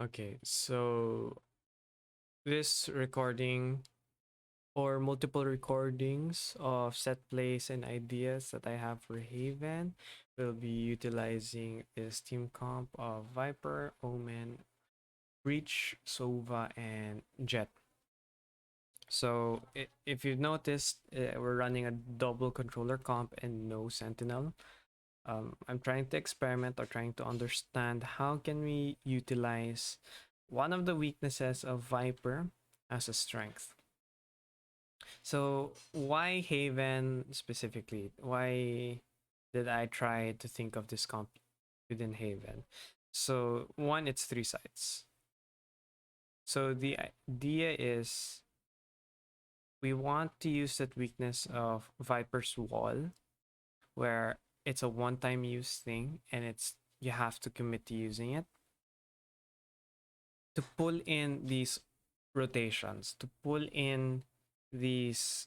Okay, so this recording or multiple recordings of set plays and ideas that I have for Haven will be utilizing this team comp of Viper, Omen, Breach, Sova, and Jett. So if you've noticed, we're running a double controller comp and no sentinel. I'm trying to experiment or trying to understand how can we utilize one of the weaknesses of Viper as a strength. So why Haven specifically? Why did I try to think of this comp within Haven? So one, it's three sides. So the idea is we want to use that weakness of Viper's wall, where it's a one-time use thing and it's you have to commit to using it to pull in these rotations, to pull in these,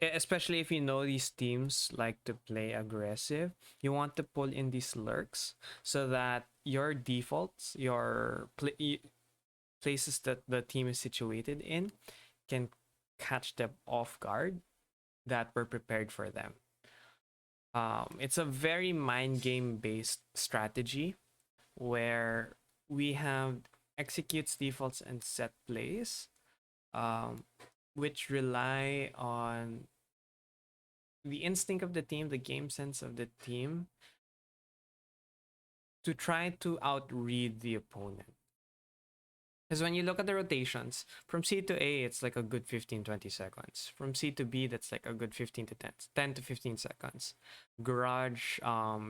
especially if you know these teams like to play aggressive, you want to pull in these lurks so that your defaults, your places that the team is situated in, can catch them off guard that were prepared for them. It's a very mind game based strategy where we have executes defaults and set plays, um, which rely on the instinct of the team, the game sense of the team, to try to outread the opponent. Because when you look at the rotations, from C to A, it's like a good 15-20 seconds. From C to B, that's like a good 15 to 10 to 15 seconds. Garage,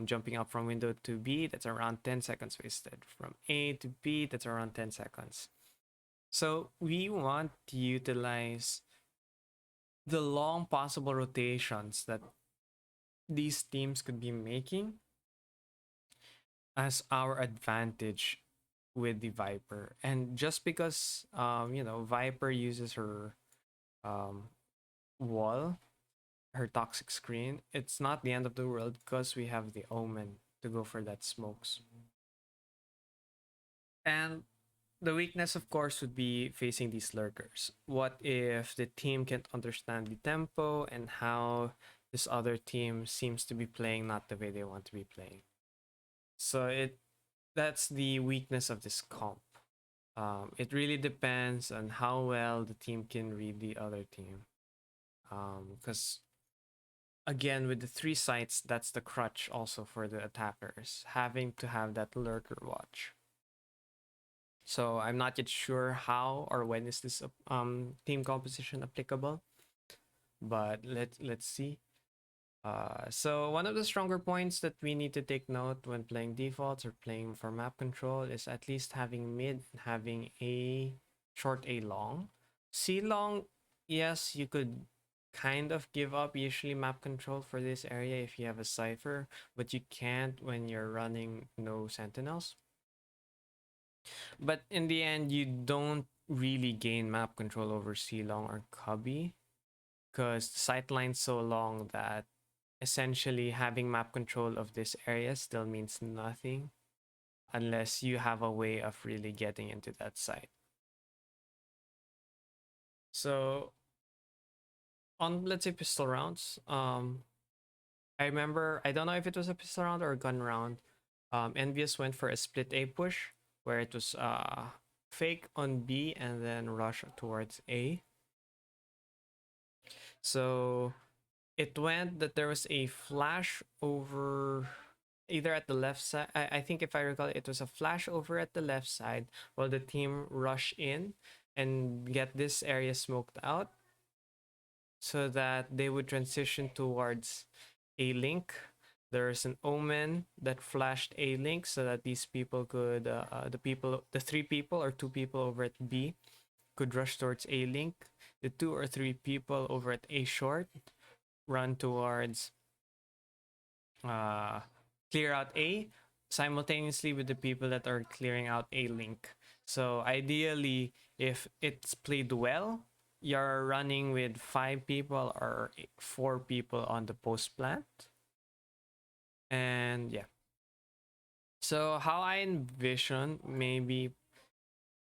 jumping up from window to B, that's around 10 seconds wasted. From A to B, that's around 10 seconds. So we want to utilize the long possible rotations that these teams could be making as our advantage with the Viper. And just because Viper uses her um wall, her toxic screen, it's not the end of the world because we have the Omen to go for that smokes. And the weakness, of course, would be facing these lurkers. What if the team can't understand the tempo and how this other team seems to be playing not the way they want to be playing? So that's the weakness of this comp. It really depends on how well the team can read the other team. Because again, with the three sites, that's the crutch also for the attackers, having to have that lurker watch. So I'm not yet sure how or when is this team composition applicable, but let's see. So one of the stronger points that we need to take note when playing defaults or playing for map control is at least having mid and having a short, a long. C long, yes, you could kind of give up usually map control for this area if you have a cipher, but you can't when you're running no sentinels. But in the end, you don't really gain map control over C long or cubby because the sight line's so long that essentially having map control of this area still means nothing unless you have a way of really getting into that site. So on, let's say, pistol rounds, I remember, I don't know if it was a pistol round or a gun round. Envious went for a split A push where it was fake on B and then rush towards A. So it went that there was a flash over either at the left side. I think if I recall, it was a flash over at the left side while the team rush in and get this area smoked out so that they would transition towards a link. There's an omen that flashed a link so that these people could, the three people or two people over at B could rush towards a link. The two or three people over at A short run towards uh, clear out A simultaneously with the people that are clearing out A link. So ideally, if it's played well, you're running with 5 people or 4 people on the post plant. And yeah. So how I envision maybe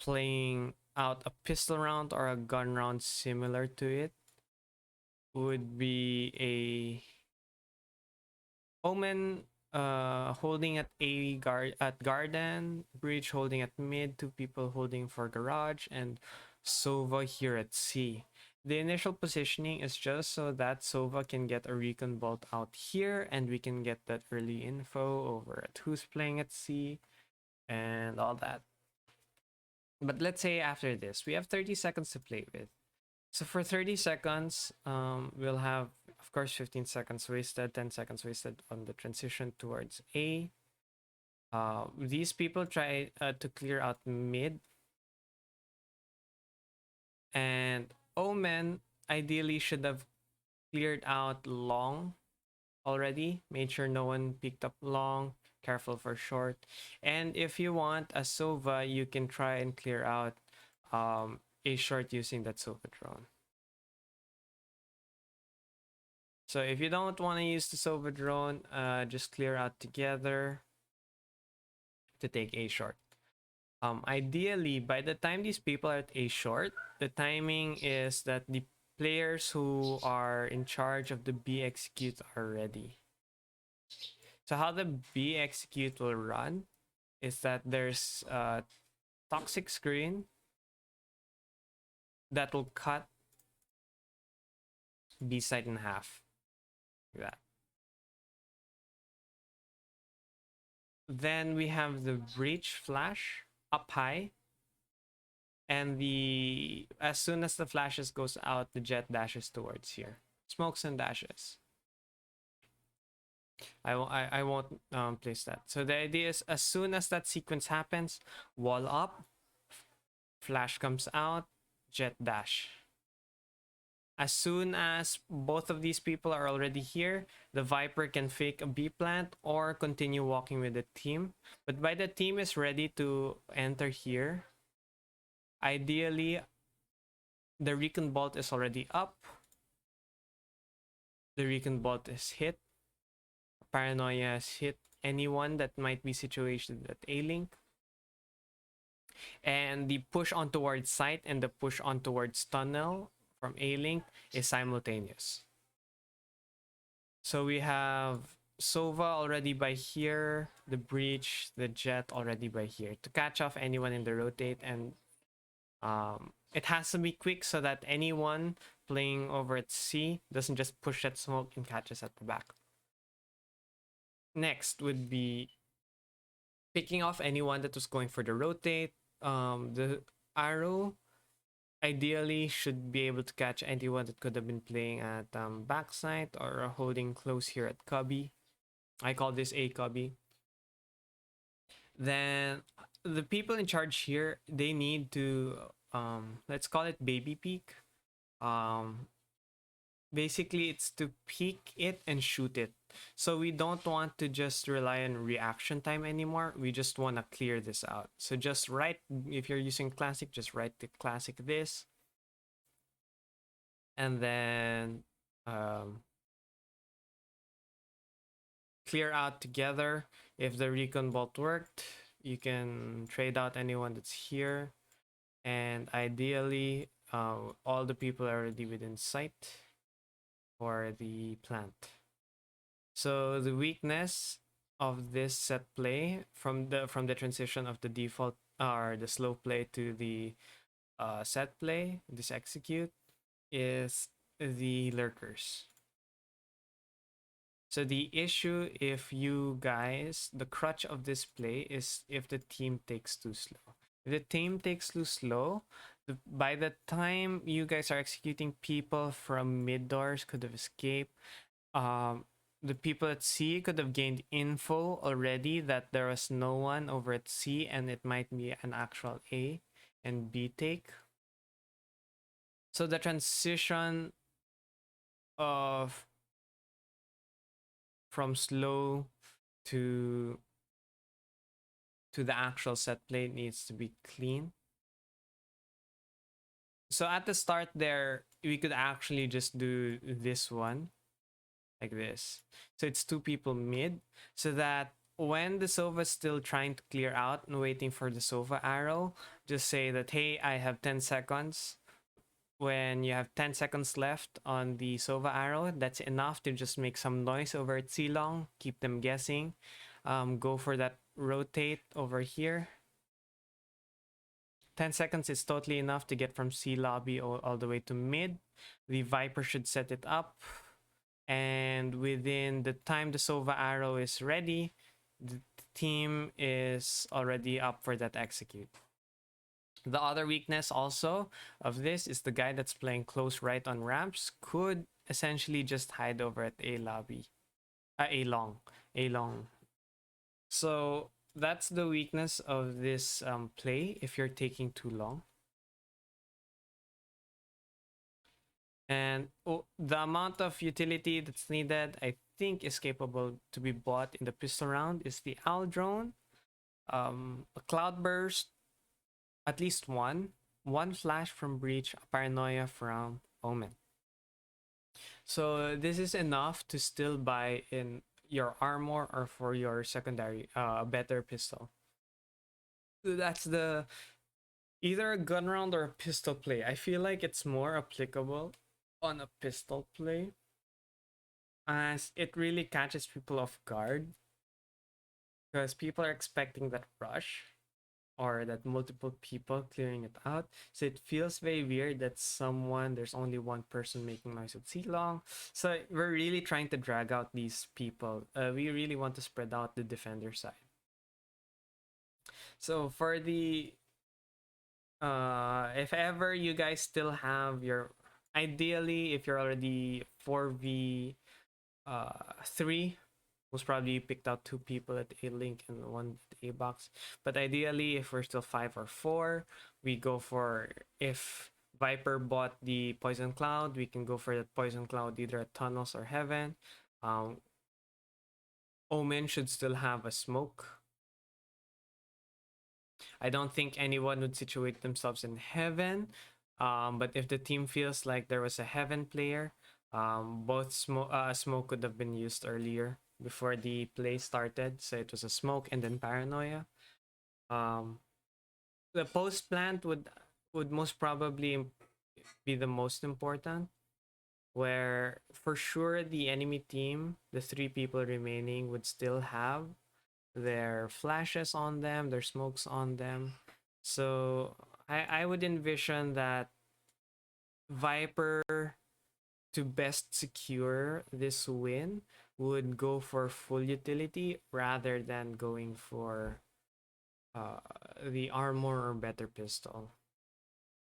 playing out a pistol round or a gun round similar to it would be a Omen holding at A guard at garden, Breach holding at mid, two people holding for garage, and Sova here at C. The initial positioning is just so that Sova can get a recon bolt out here and we can get that early info over at who's playing at C and all that. But let's say after this, we have 30 seconds to play with. So for 30 seconds, we'll have, of course, 15 seconds wasted, 10 seconds wasted on the transition towards A. These people try to clear out mid. And Omen ideally should have cleared out long already. Made sure no one picked up long. Careful for short. And if you want a Sova, you can try and clear out a short using that Sova drone. So if you don't want to use the Sova drone, just clear out together to take a short. Ideally, by the time these people are at a short, the timing is that the players who are in charge of the B execute are ready. So how the B execute will run is that there's a toxic screen that will cut B side in half. Like that. Then we have the breach flash up high. And the as soon as the flashes goes out, the Jett dashes towards here. Smokes and dashes. I won't place that. So the idea is as soon as that sequence happens, wall up, flash comes out, Jett dash. As soon as both of these people are already here, the Viper can fake a B plant or continue walking with the team. But by the team is ready to enter here, ideally, the Recon Bolt is already up. The Recon Bolt is hit. Paranoia has hit anyone that might be situated at A-Link. And the push on towards site and the push on towards tunnel from A-Link is simultaneous. So we have Sova already by here, the Breach, the Jett already by here to catch off anyone in the rotate. And it has to be quick so that anyone playing over at C doesn't just push that smoke and catches at the back. Next would be picking off anyone that was going for the rotate. The arrow ideally should be able to catch anyone that could have been playing at backside or holding close here at cubby. I call this a cubby. Then the people in charge here, they need to let's call it baby peek. Basically it's to peek it and shoot it. So we don't want to just rely on reaction time anymore. We just want to clear this out. So just write, if you're using classic, just write the classic this. And then clear out together. If the recon bolt worked, you can trade out anyone that's here. And ideally, all the people are already within sight for the plant. So the weakness of this set play from the transition of the default or the slow play to the set play, this execute, is the lurkers. So the issue, if you guys, the crutch of this play is if the team takes too slow. If the team takes too slow, by the time you guys are executing, people from mid doors could have escaped. The people at C could have gained info already that there was no one over at C and it might be an actual A and B take. So the transition of from slow to the actual set play needs to be clean. So at the start there, we could actually just do this one like this. So it's two people mid so that when the Sova is still trying to clear out and waiting for the Sova arrow, just say that, hey, I have 10 seconds. When you have 10 seconds left on the Sova arrow, that's enough to just make some noise over at Silong, keep them guessing. Go for that rotate over here. 10 seconds is totally enough to get from C lobby all the way to mid. The Viper should set it up. And within the time the Sova arrow is ready, the team is already up for that execute. The other weakness also of this is the guy that's playing close right on ramps could essentially just hide over at A lobby. A long. A long. So that's the weakness of this play if you're taking too long. And the amount of utility that's needed, I think, is capable to be bought in the pistol round is the Owl Drone, a Cloudburst, at least one flash from Breach, a Paranoia from Omen. So this is enough to still buy in your armor or for your secondary, better pistol. That's the either a gun round or a pistol play. I feel like it's more applicable on a pistol play as it really catches people off guard because people are expecting that rush or that multiple people clearing it out. So it feels very weird that there's only one person making noise at C-Long. So we're really trying to drag out these people. We really want to spread out the defender side. So for the, if ever you guys still have your, ideally, if you're already 4v3, most probably picked out 2 people at A link and 1 at A box. But ideally, if we're still 5 or 4, we go for, if Viper bought the Poison Cloud, we can go for that Poison Cloud either at Tunnels or Heaven. Omen should still have a smoke. I don't think anyone would situate themselves in Heaven. But if the team feels like there was a Heaven player, both smoke could have been used earlier before the play started. So it was a smoke and then Paranoia. The post plant would most probably be the most important, where for sure the enemy team, the 3 people remaining, would still have their flashes on them, their smokes on them. So I would envision that Viper, to best secure this win, would go for full utility rather than going for uh, the armor or better pistol.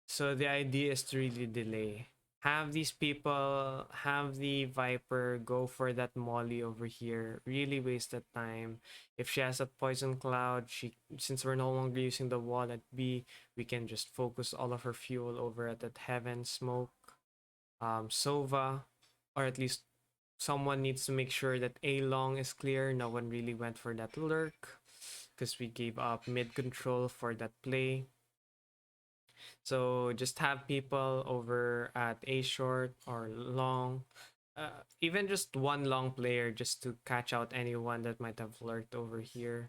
So the idea is to really delay. Have these people, have the Viper go for that Molly over here, really waste that time. If she has a Poison Cloud, since we're no longer using the wall at B, we can just focus all of her fuel over at that Heaven Smoke. Sova, or at least someone needs to make sure that A long is clear. No one really went for that lurk because we gave up mid control for that play. So just have people over at A short or long, even just one long player just to catch out anyone that might have lurked over here,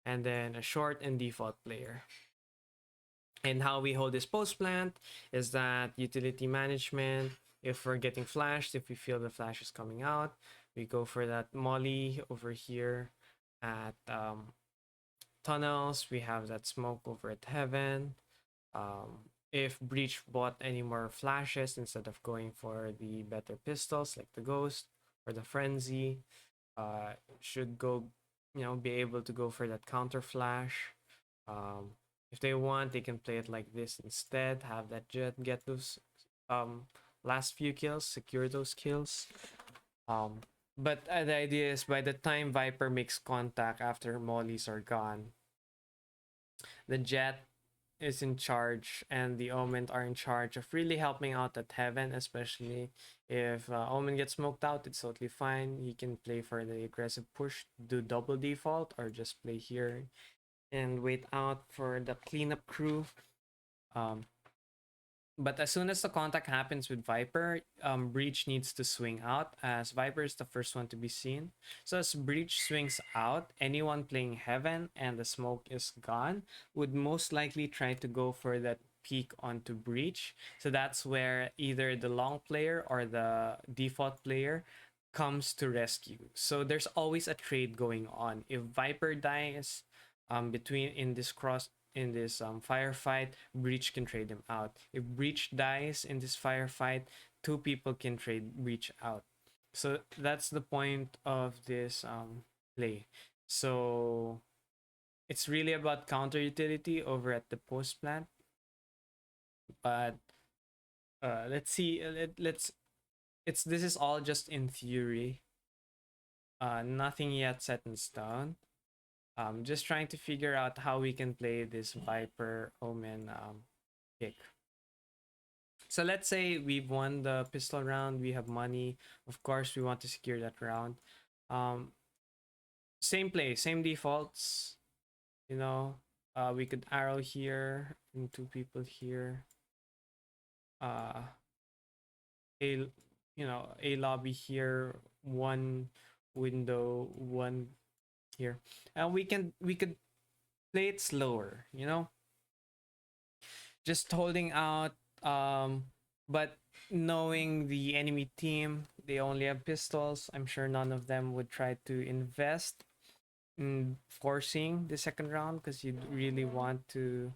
and then a short and default player. And how we hold this post plant is that utility management. If we're getting flashed, if we feel the flash is coming out, we go for that molly over here at tunnels. We have that smoke over at heaven. If Breach bought any more flashes instead of going for the better pistols like the Ghost or the Frenzy, should go, be able to go for that counter flash. If they want, they can play it like this instead. Have that Jett get those last few kills, secure those kills. But the idea is by the time Viper makes contact after mollies are gone, the Jett is in charge and the Omen are in charge of really helping out at Heaven, especially if Omen gets smoked out, it's totally fine. He can play for the aggressive push, do double default, or just play here and wait out for the cleanup crew. Um, But as soon as the contact happens with Viper, Breach needs to swing out, as Viper is the first one to be seen. So as Breach swings out, anyone playing Heaven and the smoke is gone would most likely try to go for that peek onto Breach. So that's where either the long player or the default player comes to rescue. So there's always a trade going on. If Viper dies between in this firefight, Breach can trade him out. If Breach dies in this firefight, two people can trade Breach out. So that's the point of this play. So it's really about counter utility over at the post plant. But let's see. Let's. It's this is all just in theory. Nothing yet set in stone. Just trying to figure out how we can play this Viper Omen pick. So let's say we've won the pistol round, we have money. Of course, we want to secure that round. Um, Same play, same defaults. You know, we could arrow here and two people here. Uh, a a lobby here, one window, one here, and we could play it slower. Just holding out. But knowing the enemy team, they only have pistols. I'm sure none of them would try to invest in forcing the second round because you really want to.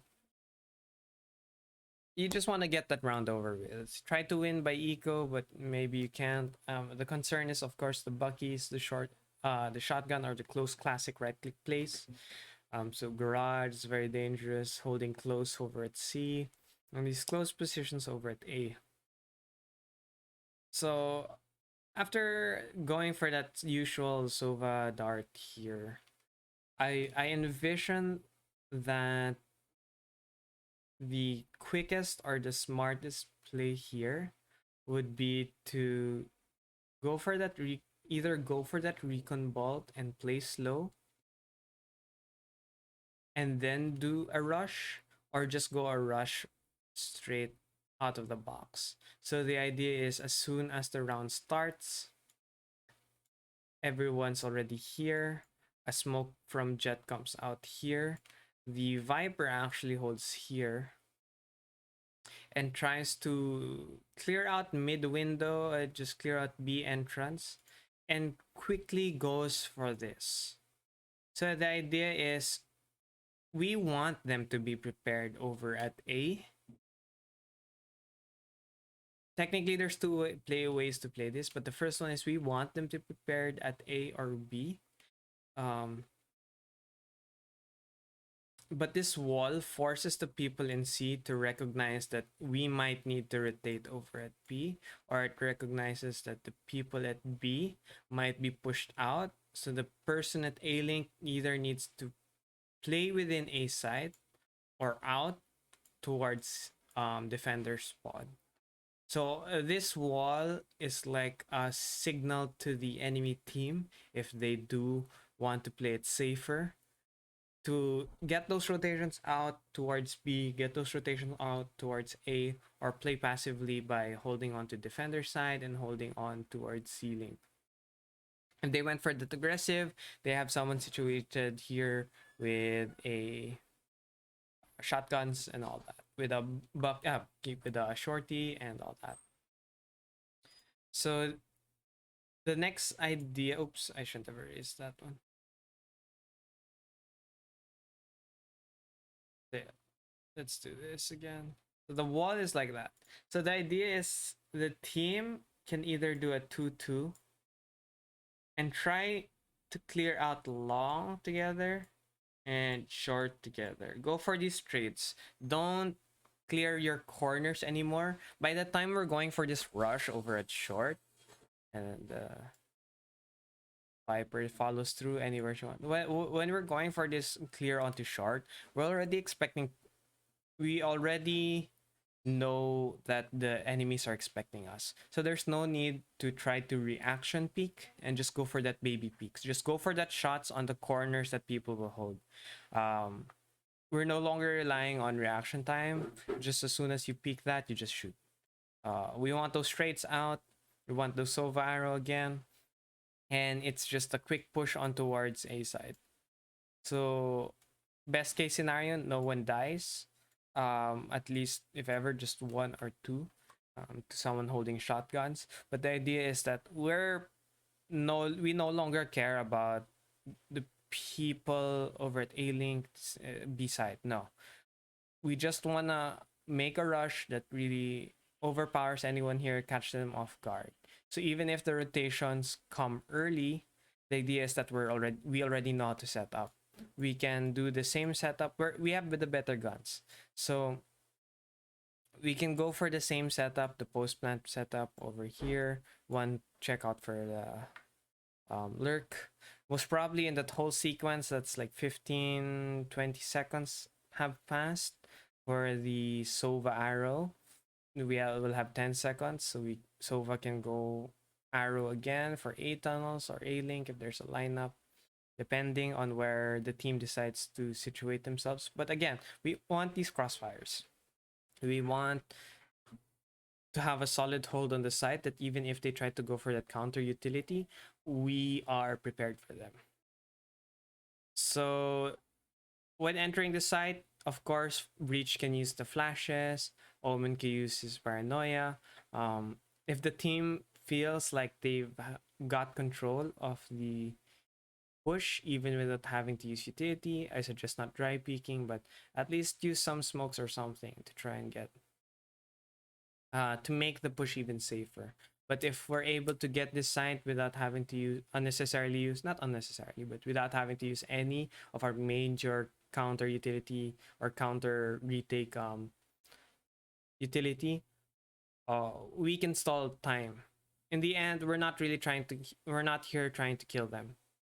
You just want to get that round over with. Try to win by eco, but maybe you can't. The concern is, of course, the Buckies, the shotgun, or the close classic right click plays. So garage is very dangerous. Holding close over at C, and these close positions over at A. So after going for that usual Sova dart here, I envision that the quickest or the smartest play here would be to go for that either go for that recon bolt and play slow and then do a rush, or just go a rush straight out of the box. So the idea is, as soon as the round starts, everyone's already here. A smoke from Jett comes out here. The Viper actually holds here and tries to clear out mid window, just clear out B entrance, and quickly goes for this. So the idea is, we want them to be prepared over at A. Technically, there's two ways to play this, but the first one is we want them to be prepared at A or B. Um, But this wall forces the people in C to recognize that we might need to rotate over at B, or it recognizes that the people at B might be pushed out. So the person at A link either needs to play within A side or out towards defender spawn. So this wall is like a signal to the enemy team if they do want to play it safer, to get those rotations out towards B, get those rotations out towards A, or play passively by holding on to defender side and holding on towards ceiling. If they went for the aggressive, they have someone situated here with a shotguns and all that, with a with a shorty and all that. So the next idea, oops, I shouldn't have erased that one. Yeah, let's do this again. So the wall is like that. So the idea is the team can either do a 2-2 and try to clear out long together and short together. Go for these trades. Don't clear your corners anymore. By the time we're going for this rush over at short, and Viper follows through anywhere she wants. When we're going for this clear onto short, we're already expecting. We already know that the enemies are expecting us. So there's no need to try to reaction peek and just go for that baby peaks. Just go for that shots on the corners that people will hold. Um, we're no longer relying on reaction time. Just as soon as you peek that, you just shoot. We want those straights out. We want those Sova arrow again. And it's just a quick push on towards A side. So best case scenario, no one dies. At least if ever, just one or two. To someone holding shotguns. But the idea is that we no longer care about the people over at A Link B side. No, we just wanna make a rush that really overpowers anyone here, catch them off guard. So even if the rotations come early, the idea is that we already know how to set up. We can do the same setup where we have with the better guns. So we can go for the same setup, the post plant setup over here. One check out for the lurk. Most probably in that whole sequence, that's like 15-20 seconds have passed for the Sova arrow. Will have 10 seconds, so Sova can go arrow again for A tunnels or A link if there's a lineup, depending on where the team decides to situate themselves. But again, we want these crossfires. We want to have a solid hold on the site that even if they try to go for that counter utility, we are prepared for them. So when entering the site, of course, Breach can use the flashes, Omen can use his paranoia. If the team feels like they've got control of the push, even without having to use utility, I suggest not dry peeking, but at least use some smokes or something to try and get to make the push even safer. But if we're able to get this site without having to not unnecessarily, but without having to use any of our major counter utility or counter retake utility, we can stall time. In the end, we're not here trying to kill them.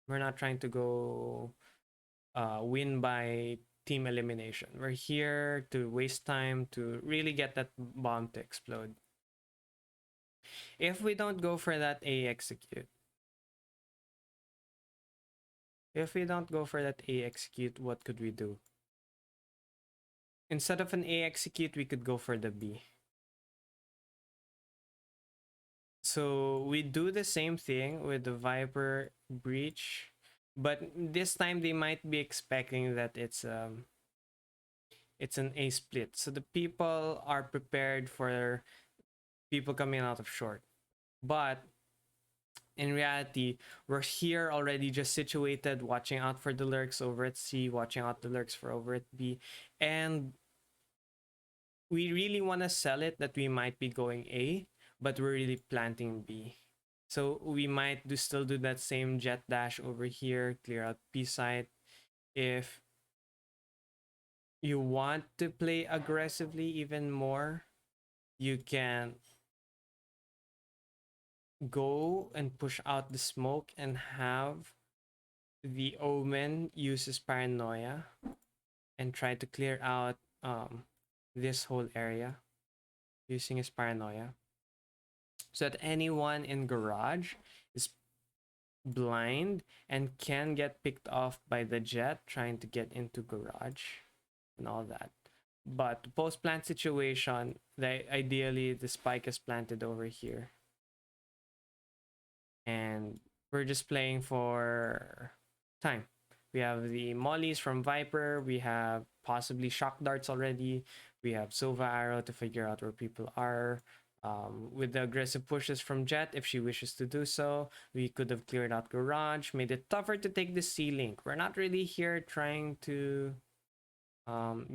We're not trying to go win by team elimination. We're here to waste time to really get that bomb to explode. If we don't go for that A execute, what could we do? Instead of an A execute, we could go for the B. So we do the same thing with the Viper breach, but this time they might be expecting that it's an A split. So the people are prepared for people coming out of short. But in reality, we're here already just situated, watching out for the lurks over at C, watching out the lurks for over at B. And we really want to sell it that we might be going A, but we're really planting B. So we might still do that same Jett dash over here, clear out B side. If you want to play aggressively even more, you can go and push out the smoke and have the Omen use his paranoia and try to clear out this whole area using his paranoia, so that anyone in garage is blind and can get picked off by the Jett trying to get into garage and all that. But post plant situation, ideally the spike is planted over here, and we're just playing for time. We have the mollies from Viper. We have possibly shock darts already. We have Sova arrow to figure out where people are. With the aggressive pushes from Jett, if she wishes to do so, we could have cleared out garage, made it tougher to take the C link. We're not really here trying to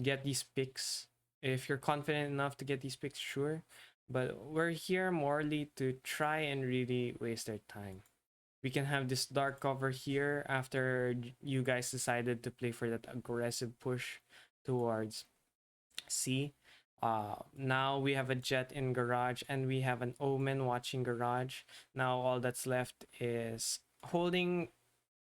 get these picks. If you're confident enough to get these picks, sure. But we're here morely to try and really waste their time. We can have this dark cover here after you guys decided to play for that aggressive push towards C. Now we have a Jett in garage and we have an Omen watching garage. Now all that's left is holding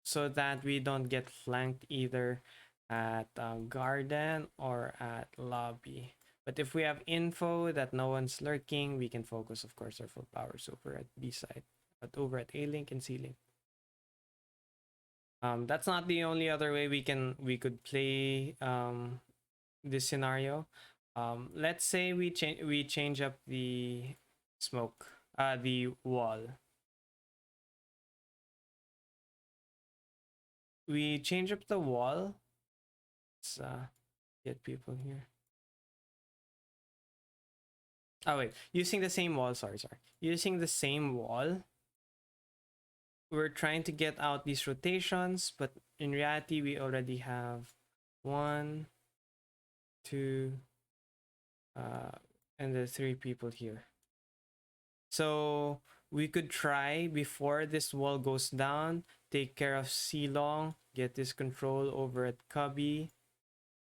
so that we don't get flanked either at garden or at lobby. But if we have info that no one's lurking, we can focus, of course, our full powers over at B side, but over at A link and C link. That's not the only other way we could play this scenario. Let's say we change up the smoke, the wall. We change up the wall. Let's get people here. Oh wait, using the same wall. Sorry. Using the same wall. We're trying to get out these rotations, but in reality, we already have one, two, uh, and the three people here. So we could try before this wall goes down, take care of C-Long, get this control over at Cubby.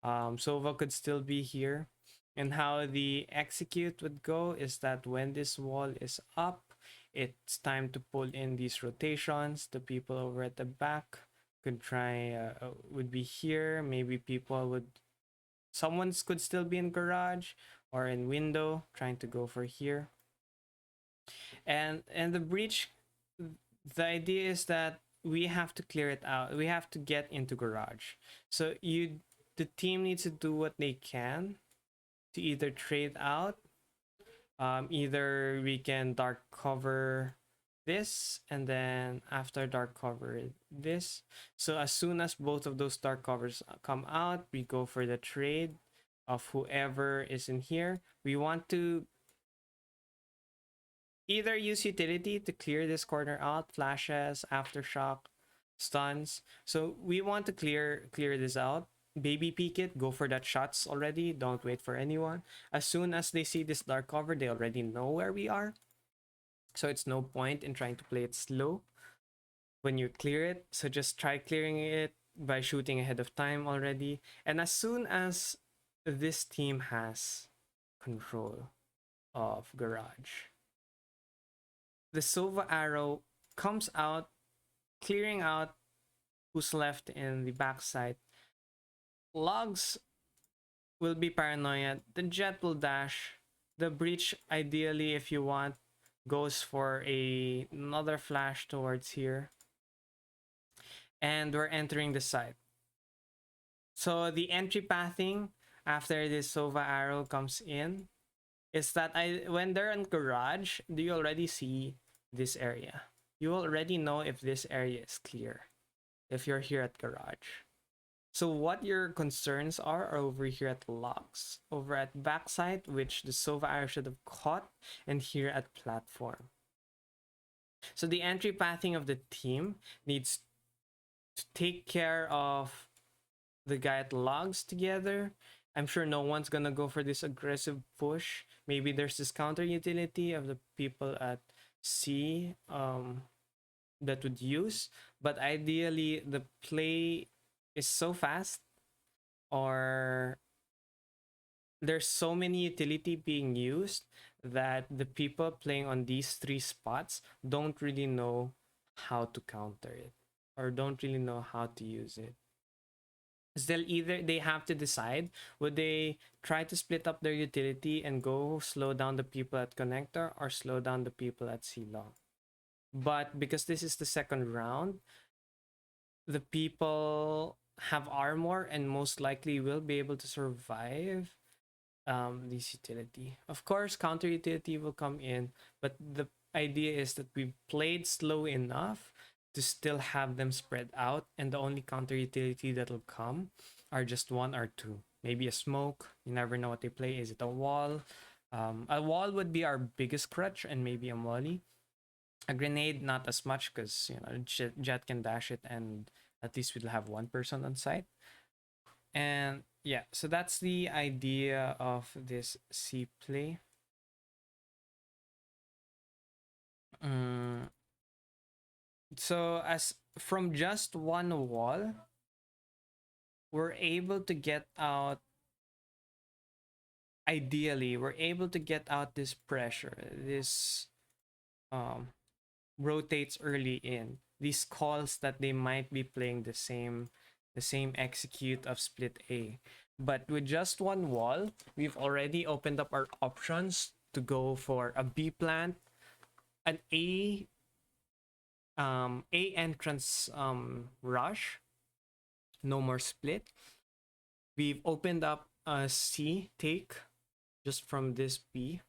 Sova could still be here. And how the execute would go is that when this wall is up, it's time to pull in these rotations. The people over at the back could try, would be here. Maybe people would, someone could still be in garage or in window trying to go for here. And the breach, the idea is that we have to clear it out. We have to get into garage. So the team needs to do what they can to either trade out, either we can dark cover this, and then after dark cover this. So as soon as both of those dark covers come out, we go for the trade of whoever is in here. We want to either use utility to clear this corner out, flashes, aftershock, stuns. So we want to clear this out. Baby peek it, go for that shots already. Don't wait for anyone. As soon as they see this dark cover, they already know where we are. So it's no point in trying to play it slow when you clear it. So just try clearing it by shooting ahead of time already. And as soon as this team has control of garage, the Sova arrow comes out, clearing out who's left in the backside. Logs will be paranoid. The Jett will dash. The breach, ideally, if you want, goes for another flash towards here. And we're entering the site. So the entry pathing after this Sova arrow comes in is that when they're in garage, do you already see this area? You already know if this area is clear if you're here at garage. So what your concerns are over here at logs, over at backside, which the Sova arrow should have caught, and here at platform. So the entry pathing of the team needs to take care of the guy at logs together. I'm sure no one's gonna go for this aggressive push. Maybe there's this counter utility of the people at C that would use, but ideally the play is so fast, or there's so many utility being used that the people playing on these three spots don't really know how to counter it or don't really know how to use it. Still, either they have to decide, would they try to split up their utility and go slow down the people at connector or slow down the people at C-Long. But because this is the second round, the people have armor and most likely will be able to survive this utility. Of course, counter utility will come in, but the idea is that we played slow enough to still have them spread out, and the only counter utility that'll come are just one or two. Maybe a smoke. You never know what they play. Is it a wall? A wall would be our biggest crutch, and maybe a molly. A grenade, not as much, because Jett can dash it, and at least we'll have one person on site. And yeah, so that's the idea of this C play. So as from just one wall, we're able to get out, ideally, we're able to get out this pressure. This rotates early in. These calls that they might be playing the same execute of split A. But with just one wall, we've already opened up our options to go for a B plant, an A A entrance rush, no more split. We've opened up a C take just from this B,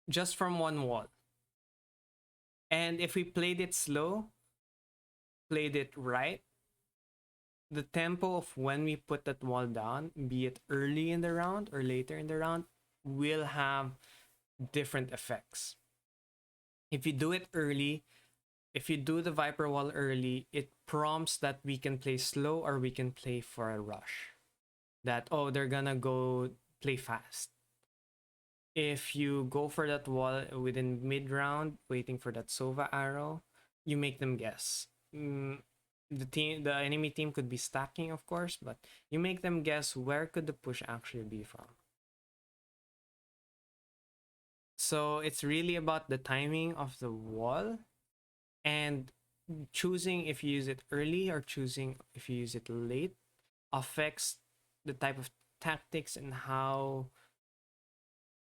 just from one wall. And if we played it slow, played it right, the tempo of when we put that wall down, be it early in the round or later in the round, will have different effects. If you do it early, if you do the Viper wall early, it prompts that we can play slow or we can play for a rush. That, oh, they're gonna go play fast. If you go for that wall within mid round, waiting for that Sova arrow, you make them guess. The enemy team could be stacking, of course, but you make them guess where could the push actually be from. So it's really about the timing of the wall and choosing if you use it early or choosing if you use it late affects the type of tactics and how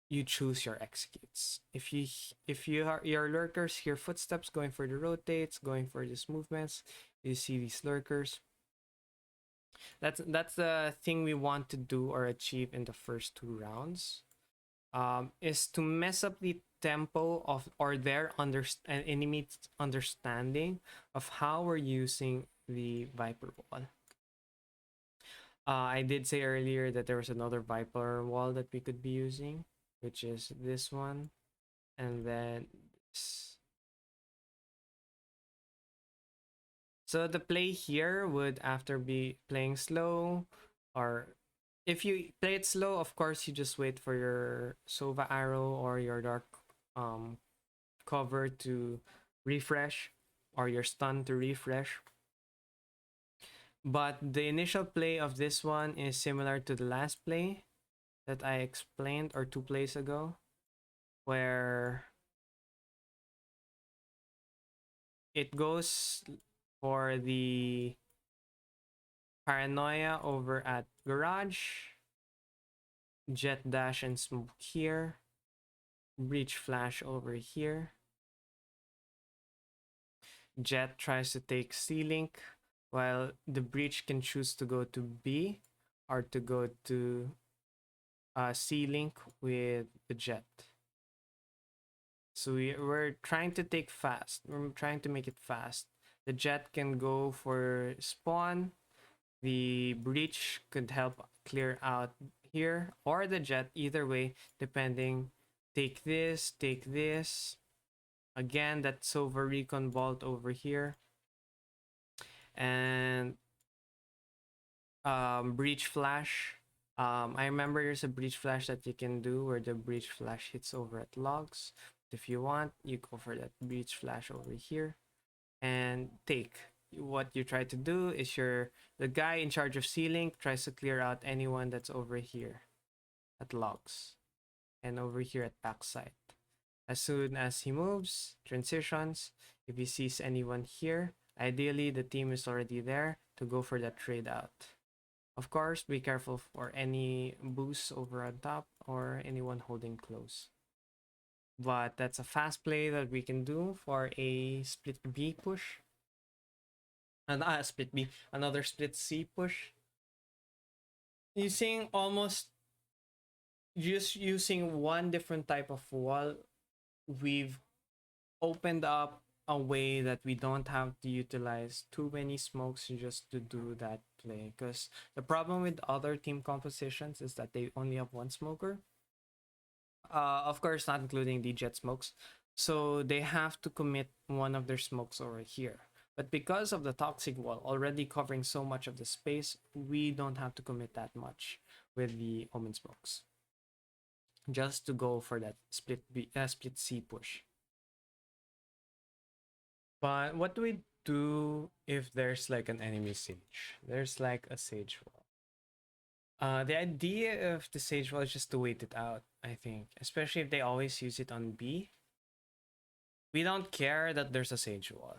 you choose your executes. If you are your lurkers hear footsteps going for the rotates, going for these movements, you see these lurkers. That's the thing we want to do or achieve in the first two rounds. Is to mess up the tempo of or their enemy understanding of how we're using the Viper wall. I did say earlier that there was another Viper wall that we could be using, which is this one, and then this. So the play here would after be playing slow, or if you play it slow, of course you just wait for your Sova arrow or your dark um cover to refresh or your stun to refresh. But the initial play of this one is similar to the last play that I explained or two plays ago, where it goes for the paranoia over at garage, Jett dash and smoke here, breach flash over here. Jett tries to take C-Link, while the breach can choose to go to B or to go to C-Link with the Jett. So we're trying to take fast. We're trying to make it fast. The Jett can go for spawn. The breach could help clear out here, or the Jett, either way, depending. Take this, take this. Again, that Sova recon vault over here. And breach flash. I remember there's a breach flash that you can do where the breach flash hits over at logs. If you want, you go for that breach flash over here and take. What you try to do is the guy in charge of C-Link tries to clear out anyone that's over here at logs and over here at backside. As soon as he moves, transitions, if he sees anyone here, ideally the team is already there to go for that trade out. Of course, be careful for any boosts over on top or anyone holding close. But that's a fast play that we can do for a split B push. And split B, another split C push. Using one different type of wall, we've opened up a way that we don't have to utilize too many smokes just to do that play. Because the problem with other team compositions is that they only have one smoker. Of course, not including the Jett smokes. So they have to commit one of their smokes over here. But because of the toxic wall already covering so much of the space, we don't have to commit that much with the Omen smokes. Just to go for that split C push. But what do we do if there's like an enemy sage? There's like a sage wall. The idea of the sage wall is just to wait it out, I think. Especially if they always use it on B. We don't care that there's a sage wall.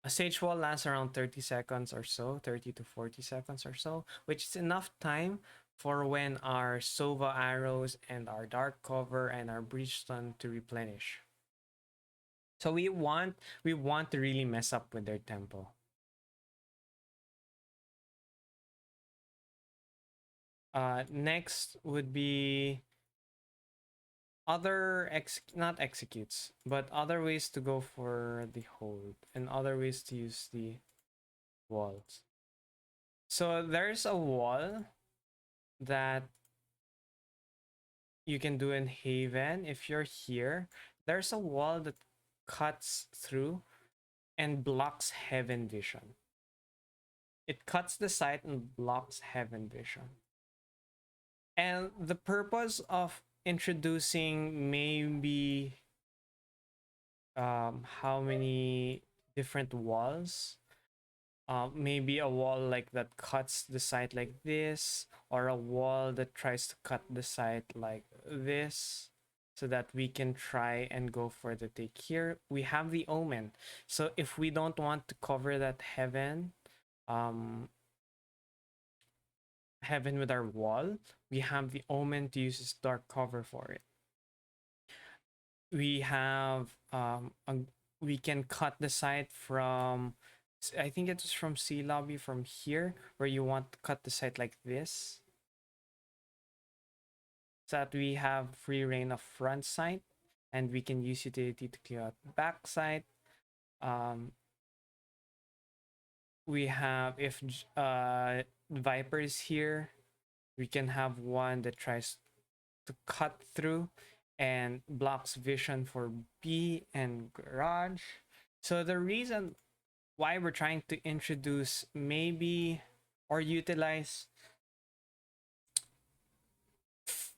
A sage wall lasts around 30 seconds or so, 30 to 40 seconds or so, which is enough time for when our Sova arrows and our dark cover and our breach stun to replenish. So we want to really mess up with their tempo. Next would be other not executes, but other ways to go for the hold and other ways to use the walls. So there's a wall that you can do in Haven. If you're here, there's a wall that cuts through and blocks Heaven vision. It cuts the sight and blocks Heaven vision. And the purpose of introducing maybe how many different walls, maybe a wall like that cuts the site like this, or a wall that tries to cut the site like this, so that we can try and go for the take. Here we have the Omen, so if we don't want to cover that um heaven with our wall, we have the Omen to use as dark cover for it. We have we can cut the site from, I think it was from C lobby, from here, where you want to cut the site like this, so that we have free reign of front site, and we can use utility to clear out back site. We have, if Viper is here, we can have one that tries to cut through and blocks vision for B and garage. So the reason why we're trying to introduce maybe or utilize,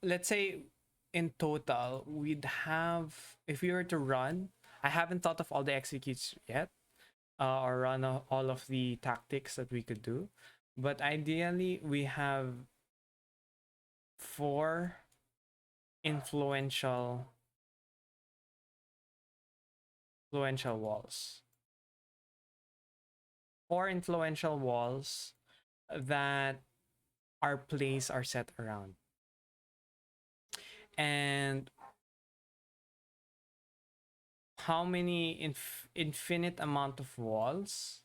let's say in total we'd have, if we were to run, I haven't thought of all the executes yet, or run all of the tactics that we could do, but ideally we have 4 influential walls, 4 influential walls that our plays are set around. And how many infinite amount of walls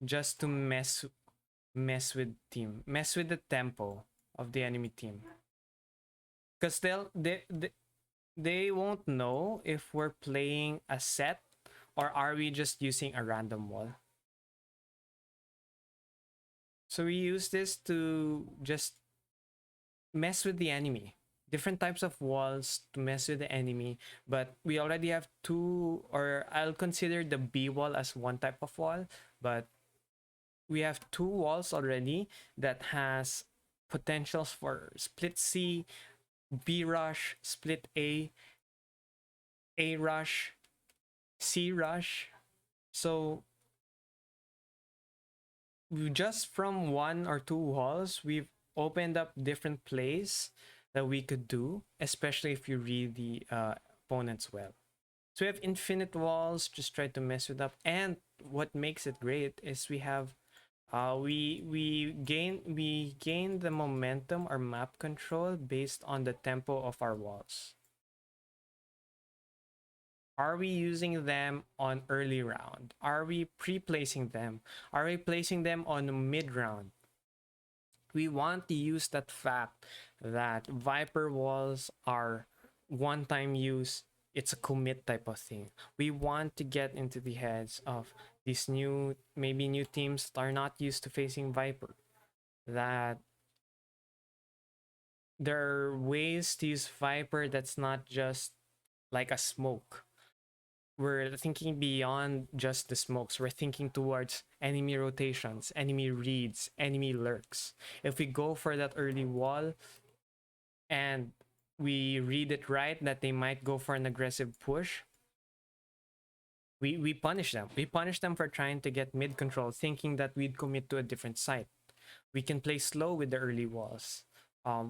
just to mess with the tempo of the enemy team, because they won't know if we're playing a set or are we just using a random wall. So we use this to just mess with the enemy, different types of walls to mess with the enemy. But we already have 2, or I'll consider the B wall as one type of wall, but we have 2 walls already that has potentials for split C, B rush, split A rush, C rush. So just from 1 or 2 walls, we've opened up different plays that we could do, especially if you read the opponents well. So we have infinite walls, just try to mess with up. And what makes it great is we have we gain the momentum or map control based on the tempo of our walls. Are we using them on early round? Are we pre-placing them? Are we placing them on mid round? We want to use that fact that Viper walls are one-time use. It's a commit type of thing. We want to get into the heads of these maybe new teams that are not used to facing Viper, that there are ways to use Viper that's not just like a smoke. We're thinking beyond just the smokes. We're thinking towards enemy rotations, enemy reads, enemy lurks. If we go for that early wall and we read it right that they might go for an aggressive push, we punish them. We punish them for trying to get mid control, thinking that we'd commit to a different site. We can play slow with the early walls.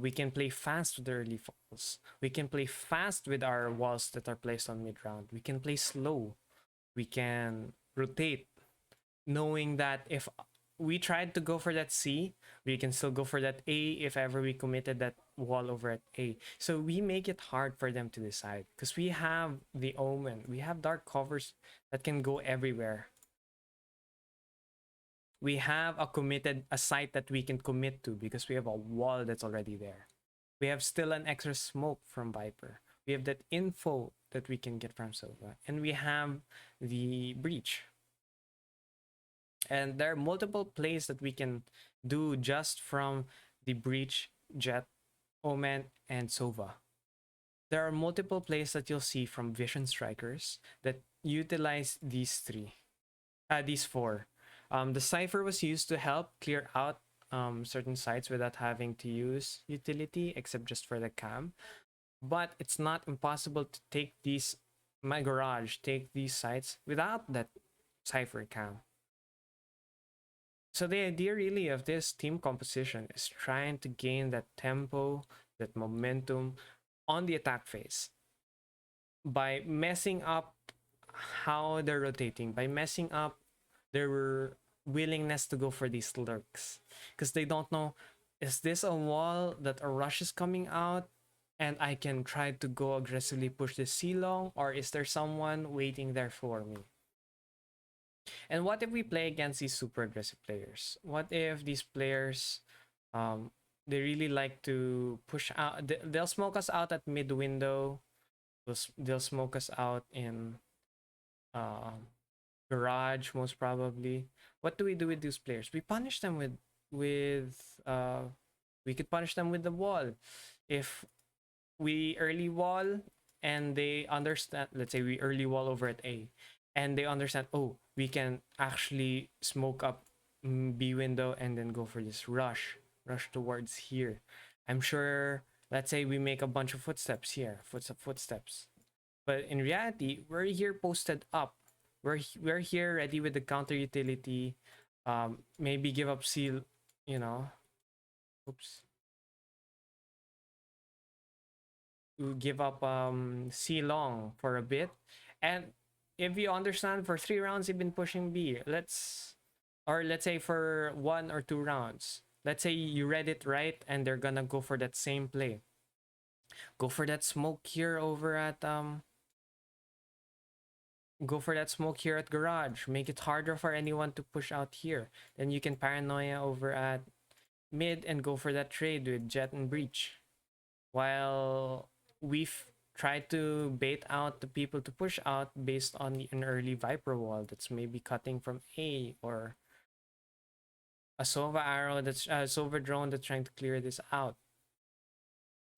We can play fast with the early walls. We can play fast with our walls that are placed on mid round. We can play slow. We can rotate, knowing that if we tried to go for that C. We can still go for that A if ever we committed that wall over at A. So we make it hard for them to decide because we have the Omen. We have dark covers that can go everywhere. We have a site that we can commit to because we have a wall that's already there. We have still an extra smoke from Viper. We have that info that we can get from Sova. And we have the breach. And there are multiple plays that we can do just from the breach, Jett, Omen, and Sova. There are multiple plays that you'll see from Vision Strikers that utilize these four. The Cypher was used to help clear out certain sites without having to use utility, except just for the cam. But it's not impossible to take my garage, take these sites without that Cypher cam. So the idea really of this team composition is trying to gain that tempo, that momentum on the attack phase by messing up how they're rotating, by messing up their willingness to go for these lurks. Because they don't know, is this a wall that a rush is coming out and I can try to go aggressively push the C long, or is there someone waiting there for me? And what if we play against these super aggressive players? What if these players, they really like to push out? They'll smoke us out at mid window. They'll smoke us out in garage most probably. What do we do with these players? We punish them with we could punish them with the wall. If we early wall and they understand, let's say we early wall over at A, and they understand, oh, we can actually smoke up B window and then go for this rush towards here. I'm sure, let's say we make a bunch of footsteps here, footsteps. But in reality, we're here posted up. We're here ready with the counter utility. Maybe give up seal, you know. Oops. Give up C long for a bit. And if you understand, for 3 rounds you've been pushing B. Let's say for 1 or 2 rounds. Let's say you read it right and they're gonna go for that same play. Go for that smoke here over at go for that smoke here at garage. Make it harder for anyone to push out here. Then you can paranoia over at mid and go for that trade with Jett and breach. While we've tried to bait out the people to push out based on an early Viper wall that's maybe cutting from A, or a Sova arrow that's a Sova drone that's trying to clear this out.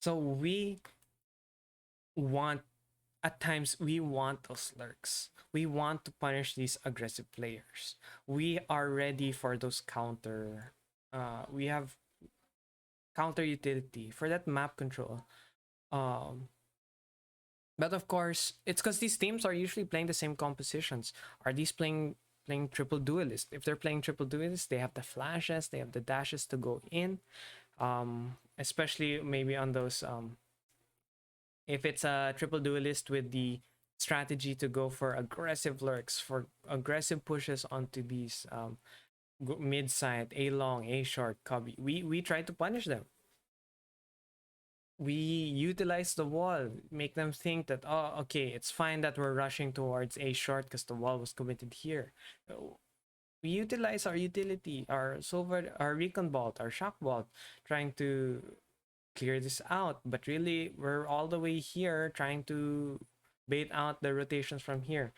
So we want, at times we want those lurks. We want to punish these aggressive players. We are ready for those counter. We have counter utility for that map control. But of course, it's because these teams are usually playing the same compositions. Are these playing Triple Duelist? If they're playing Triple Duelist, they have the flashes, they have the dashes to go in. Especially maybe on those if it's a Triple Duelist with the strategy to go for aggressive lurks, for aggressive pushes onto these mid side, A long, A short, cubby. We try to punish them. We utilize the wall, make them think that, oh, okay, it's fine that we're rushing towards A short because the wall was committed here. We utilize our utility, our Sova, our recon bolt, our shock bolt, trying to clear this out. But really, we're all the way here trying to bait out the rotations from here.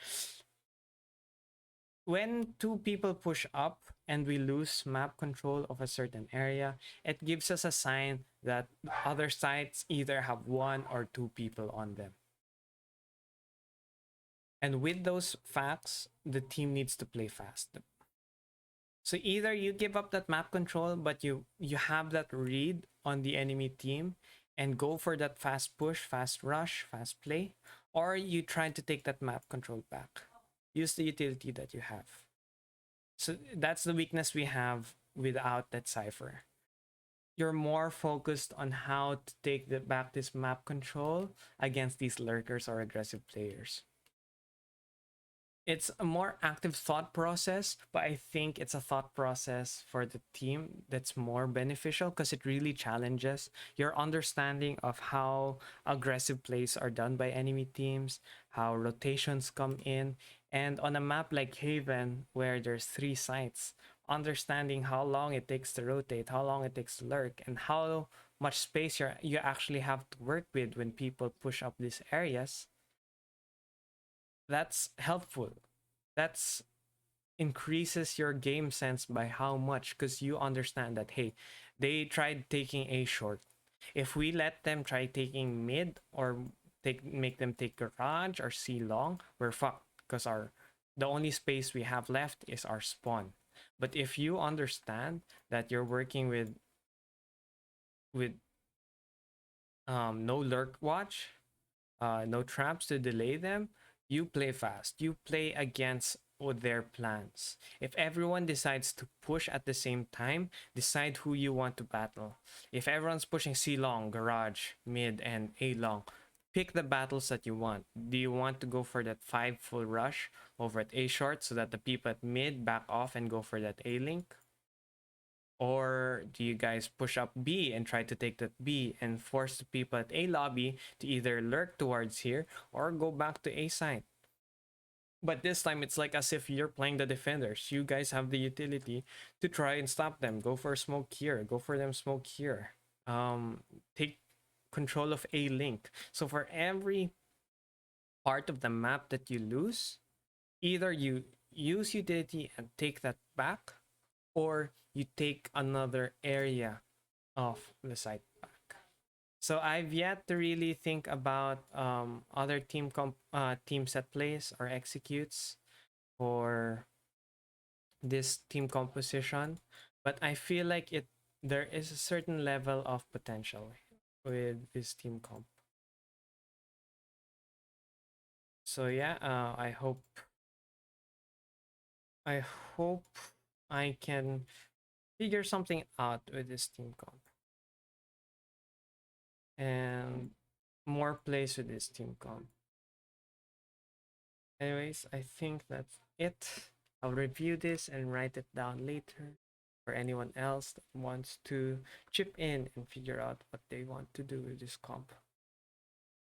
When 2 people push up and we lose map control of a certain area, it gives us a sign that other sites either have 1 or 2 people on them. And with those facts, the team needs to play fast. So either you give up that map control, but you have that read on the enemy team and go for that fast push, fast rush, fast play, or you try to take that map control back. Use the utility that you have. So that's the weakness we have without that Cypher. You're more focused on how to take back this map control against these lurkers or aggressive players. it's a more active thought process, but I think it's a thought process for the team that's more beneficial because it really challenges your understanding of how aggressive plays are done by enemy teams, how rotations come in, and on a map like Haven where there's three sites, understanding how long it takes to rotate, how long it takes to lurk, and how much space you actually have to work with when people push up these areas, that's helpful. That's increases your game sense by how much, because you understand that, hey, they tried taking a short. If we let them try taking mid or make them take garage or C long, we're fucked because our the only space we have left is our spawn. But if you understand that you're working with no lurk watch, no traps to delay them, you play fast. You play against their plans. If everyone decides to push at the same time, decide who you want to battle. If everyone's pushing C long, garage, mid, and A long, pick the battles that you want. Do you want to go for that 5 full rush over at A short so that the people at mid back off and go for that A link? Or do you guys push up B and try to take that B and force the people at A lobby to either lurk towards here or go back to A side? But this time it's like as if you're playing the defenders. You guys have the utility to try and stop them. Go for a smoke here. Go for them smoke here. Take control of A link. So for every part of the map that you lose, either you use utility and take that back, or you take another area of the site back. So I've yet to really think about other team set plays or executes for this team composition, but I feel like it there is a certain level of potential with this team comp. So yeah, I hope I can figure something out with this team comp and more plays with this team comp. Anyways, I think that's it. I'll review this and write it down later for anyone else that wants to chip in and figure out what they want to do with this comp.